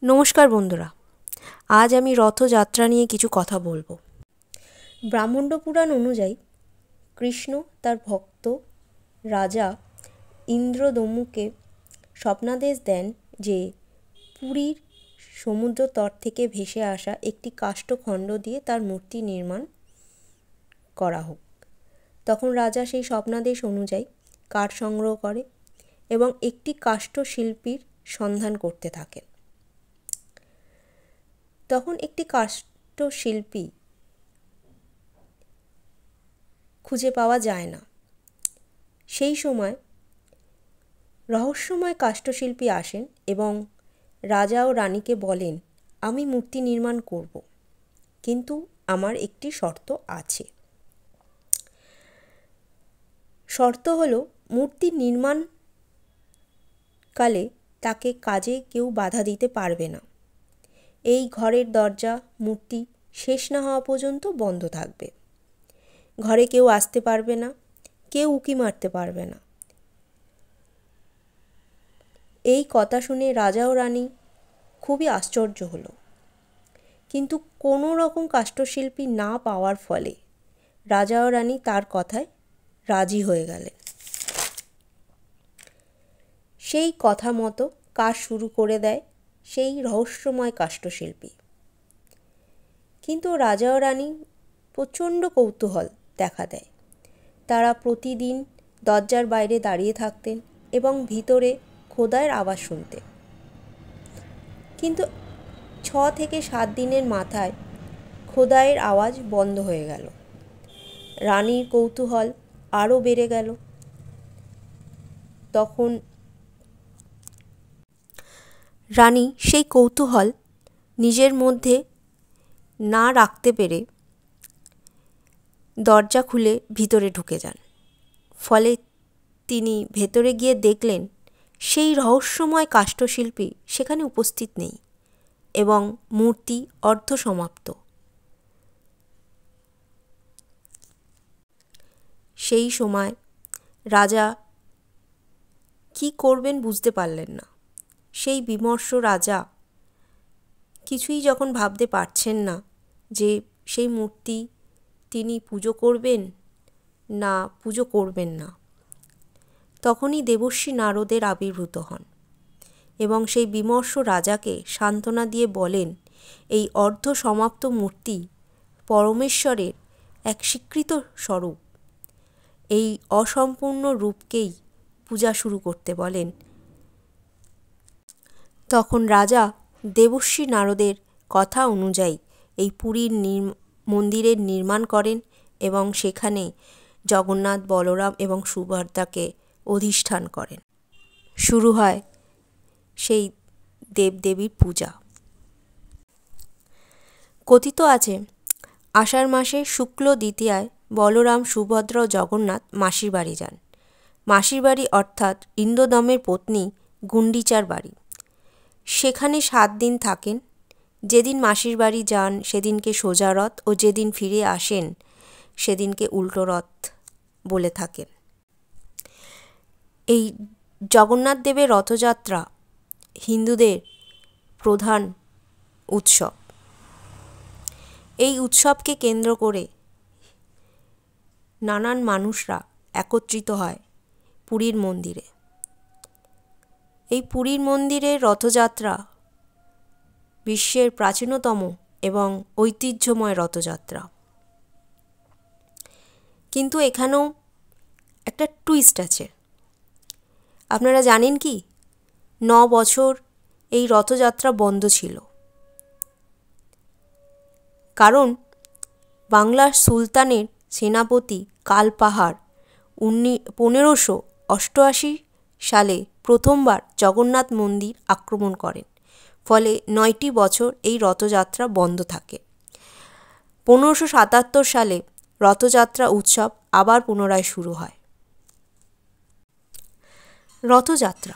নমস্কার বন্ধুরা, আজ আমি রথযাত্রা নিয়ে কিছু কথা বলবো। ব্রাহ্মণ্ড পুরাণ অনুযায়ী কৃষ্ণ তার ভক্ত রাজা ইন্দ্রদমুকে স্বপ্নাদেশ দেন যে পুরীর সমুদ্র তট থেকে ভেসে আসা একটি কাষ্ঠখণ্ড দিয়ে তার মূর্তি নির্মাণ করা হোক। তখন রাজা সেই স্বপ্নাদেশ অনুযায়ী কাঠ সংগ্রহ করে এবং একটি কাষ্ঠশিল্পীর সন্ধান করতে থাকেন। তখন একটি কাষ্ঠশিল্পী খুঁজে পাওয়া যায় না। সেই সময় রহস্যময় কাষ্ঠশিল্পী আসেন এবং রাজা ও রানীকে বলেন, আমি মূর্তি নির্মাণ করব, কিন্তু আমার একটি শর্ত আছে। শর্ত হলো, মূর্তি নির্মাণকালে তাকে কাজে কেউ বাধা দিতে পারবে না। এই ঘরের দরজা মূর্তি শেষ না হওয়া পর্যন্ত বন্ধ থাকবে। ঘরে কেউ আসতে পারবে না, কেউ উঁকি মারতে পারবে না। এই কথা শুনে রাজা ও রানী খুবই আশ্চর্য হলো, কিন্তু কোনো রকম কাষ্ঠশিল্পী না পাওয়ার ফলে রাজা ও রানী তার কথায় রাজি হয়ে গেলেন। সেই কথা মতো কাজ শুরু করে দেয় সেই রহস্যময় কাষ্ঠশিল্পী। কিন্তু রাজা ও রানী প্রচণ্ড কৌতূহল দেখা দেয়। তারা প্রতিদিন দরজার বাইরে দাঁড়িয়ে থাকতেন এবং ভিতরে খোদাইয়ের আওয়াজ শুনতেন। কিন্তু 6 থেকে 7 দিনের মাথায় খোদাইয়ের আওয়াজ বন্ধ হয়ে গেল। রানীর কৌতূহল আরও বেড়ে গেল। তখন রানী সেই কৌতূহল নিজের মধ্যে না রাখতে পেরে দরজা খুলে ভিতরে ঢুকে যান। ফলে তিনি ভেতরে গিয়ে দেখলেন সেই রহস্যময় কাষ্ঠশিল্পী সেখানে উপস্থিত নেই এবং মূর্তি অর্ধসমাপ্ত। সেই সময় রাজা কি করবেন বুঝতে পারলেন না। সেই বিমর্ষ রাজা কিছুই যখন ভাবতে পারছেন না যে সেই মূর্তি তিনি পুজো করবেন না পুজো করবেন না, তখনই দেবর্ষি নারদের আবির্ভূত হন এবং সেই বিমর্ষ রাজাকে সান্ত্বনা দিয়ে বলেন, এই অর্ধ সমাপ্ত মূর্তি পরমেশ্বরের এক স্বীকৃত স্বরূপ। এই অসম্পূর্ণ রূপকেই পূজা শুরু করতে বলেন। তখন রাজা দেবর্ষি নারদের কথা অনুযায়ী এই পুরীর মন্দিরের নির্মাণ করেন এবং সেখানে জগন্নাথ, বলরাম এবং সুভদ্রাকে অধিষ্ঠান করেন। শুরু হয় সেই দেবদেবীর পূজা। কথিত আছে, আষাঢ় মাসে শুক্ল দ্বিতীয়ায় বলরাম, সুভদ্রা ও জগন্নাথ মাসির বাড়ি যান। মাসির বাড়ি অর্থাৎ ইন্দ্রদমের পত্নী গুন্ডিচার বাড়ি। সেখানে 7 দিন থাকেন। যেদিন মাসির বাড়ি যান সেদিনকে সোজা রথ ও যেদিন ফিরে আসেন সেদিনকে উল্টো রথ বলে থাকেন। এই জগন্নাথ দেবের রথযাত্রা হিন্দুদের প্রধান উৎসব। এই উৎসবকে কেন্দ্র করে নানান মানুষরা একত্রিত হয় পুরীর মন্দিরে। এই পুরীর মন্দিরের রথযাত্রা বিশ্বের প্রাচীনতম এবং ঐতিহ্যময় রথযাত্রা। কিন্তু এখানেও একটা টুইস্ট আছে। আপনারা জানেন কি, 9 বছর এই রথযাত্রা বন্ধ ছিল। কারণ বাংলার সুলতানের সেনাপতি কালপাহাড় 1588 সালে প্রথমবার জগন্নাথ মন্দির আক্রমণ করেন। ফলে 9টি বছর এই রথযাত্রা বন্ধ থাকে। 1577 সালে রথযাত্রা উৎসব আবার পুনরায় শুরু হয়। রথযাত্রা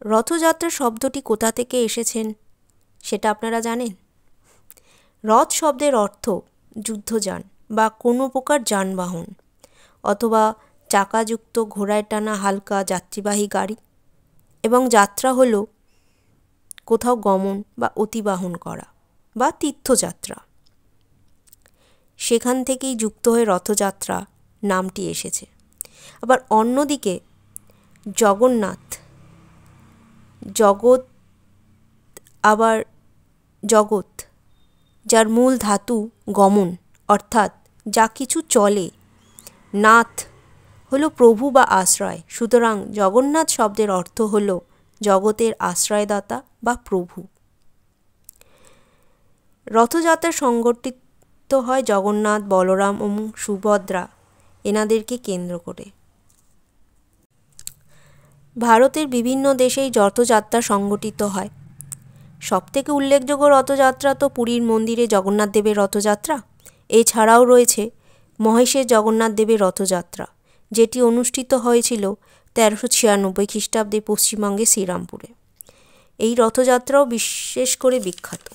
রথযাত্রা শব্দটি কোথা থেকে এসেছেন সেটা আপনারা জানেন? রথ শব্দের অর্থ যুদ্ধযান বা কোনো প্রকার যানবাহন অথবা চাকাযুক্ত ঘোড়ায় টানা হালকা যাত্রীবাহী গাড়ি, এবং যাত্রা হলো কোথাও গমন বা অতিবাহন করা বা তীর্থযাত্রা। সেখান থেকেই যুক্ত হয়ে রথযাত্রা নামটি এসেছে। আবার অন্যদিকে জগন্নাথ, জগৎ যার মূল ধাতু গমন, অর্থাৎ যা কিছু চলে। নাথ হলো প্রভু বা আশ্রয়, সুতরাং জগন্নাথ শব্দের অর্থ হলো জগতের আশ্রয়দাতা বা প্রভু। রথযাত্রা সংগঠিত হয় জগন্নাথ, বলরাম এবং সুভদ্রা এনাদেরকে কেন্দ্র করে। ভারতের বিভিন্ন দেশেই রথযাত্রা সংগঠিত হয়। সবথেকে উল্লেখযোগ্য রথযাত্রা তো পুরীর মন্দিরে জগন্নাথ দেবের রথযাত্রা। এছাড়াও রয়েছে মহেশের জগন্নাথ দেবের রথযাত্রা, যেটি অনুষ্ঠিত হয়েছিল 1396 খ্রিস্টাব্দে পশ্চিমবঙ্গের শ্রীরামপুরে। এই রথযাত্রাও বিশেষ করে বিখ্যাত।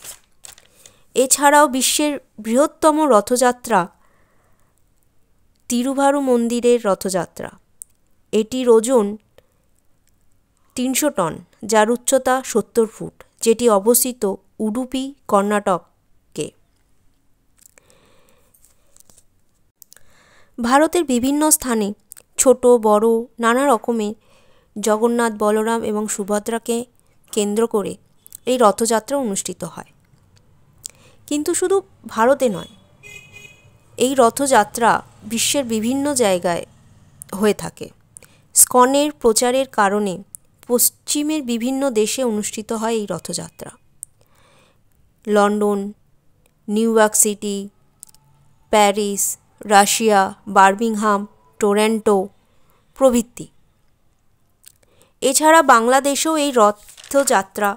এছাড়াও বিশ্বের বৃহত্তম রথযাত্রা তিরুভারু মন্দিরের রথযাত্রা। এটির ওজন 300 টন, যার উচ্চতা 70 ফুট, যেটি অবস্থিত উডুপি, কর্ণাটকে। ভারতের বিভিন্ন স্থানে ছোট বড় নানা রকমের জগন্নাথ, বলরাম এবং সুভদ্রাকে কেন্দ্র করে এই রথযাত্রা অনুষ্ঠিত হয়। কিন্তু শুধু ভারতে নয়, এই রথযাত্রা বিশ্বের বিভিন্ন জায়গায় হয়ে থাকে। স্কনের প্রচারের কারণে পশ্চিমের বিভিন্ন দেশে অনুষ্ঠিত হয় এই Rath Yatra. London, New York City, Paris, Russia, Birmingham, Toronto প্রভৃতি। এছাড়া বাংলাদেশেও এই রথযাত্রা